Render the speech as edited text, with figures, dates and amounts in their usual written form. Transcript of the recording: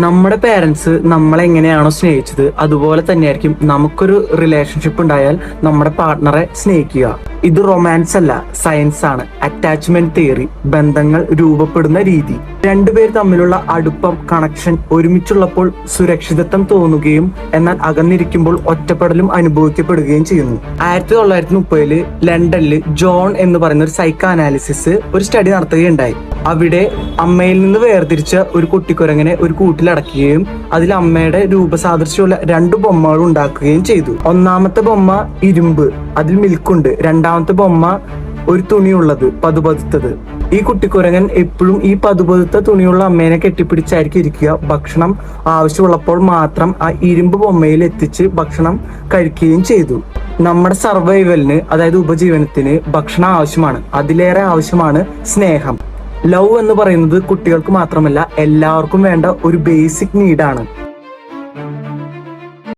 നമ്മുടെ പേരൻസ് നമ്മളെ എങ്ങനെയാണോ സ്നേഹിച്ചത് അതുപോലെ തന്നെയായിരിക്കും നമുക്കൊരു റിലേഷൻഷിപ്പ് ഉണ്ടായാൽ നമ്മുടെ പാർട്ട്ണറെ സ്നേഹിക്കുക. ഇത് റൊമാൻസ് അല്ല, സയൻസ് ആണ്. അറ്റാച്ച്മെന്റ് തിയറി, ബന്ധങ്ങൾ രൂപപ്പെടുന്ന രീതി. രണ്ടുപേർ തമ്മിലുള്ള അടുപ്പം, കണക്ഷൻ ഒരുമിച്ചുള്ളപ്പോൾ സുരക്ഷിതത്വം തോന്നുകയും എന്നാൽ അകന്നിരിക്കുമ്പോൾ ഒറ്റപ്പെടലും അനുഭവിക്കപ്പെടുകയും ചെയ്യുന്നു. 1930 ലണ്ടനിൽ ജോൺ എന്ന് പറയുന്ന ഒരു സൈക്കോ അനാലിസിസ് ഒരു സ്റ്റഡി നടത്തുകയുണ്ടായി. അവിടെ അമ്മയിൽ നിന്ന് വേർതിരിച്ച ഒരു കുട്ടിക്കുരങ്ങനെ ഒരു കൂട്ടിലടക്കുകയും അതിൽ അമ്മയുടെ രൂപസാദൃശ്യമുള്ള 2 ബൊമ്മകൾ ഉണ്ടാക്കുകയും ചെയ്തു. ഒന്നാമത്തെ ബൊമ്മ ഇരുമ്പ്, അതിൽ മിൽക്കുണ്ട്. രണ്ടാമത്തെ ബൊമ്മ ഒരു തുണിയുള്ളത്, പതുപതുത്തത്. ഈ കുട്ടിക്കുരങ്ങൻ എപ്പോഴും ഈ പതുപതുത്ത തുണിയുള്ള അമ്മേനെ കെട്ടിപ്പിടിച്ചായിരിക്കും ഇരിക്കുക. ഭക്ഷണം ആവശ്യമുള്ളപ്പോൾ മാത്രം ആ ഇരുമ്പ് ബൊമ്മയിൽ എത്തിച്ച് ഭക്ഷണം കഴിക്കുകയും ചെയ്തു. നമ്മുടെ സർവൈവലിന്, അതായത് ഉപജീവനത്തിന് ഭക്ഷണം ആവശ്യമാണ്. അതിലേറെ ആവശ്യമാണ് സ്നേഹം. ലവ് എന്ന് പറയുന്നത് കുട്ടികൾക്ക് മാത്രമല്ല എല്ലാവർക്കും വേണ്ട ഒരു ബേസിക് നീഡാണ്.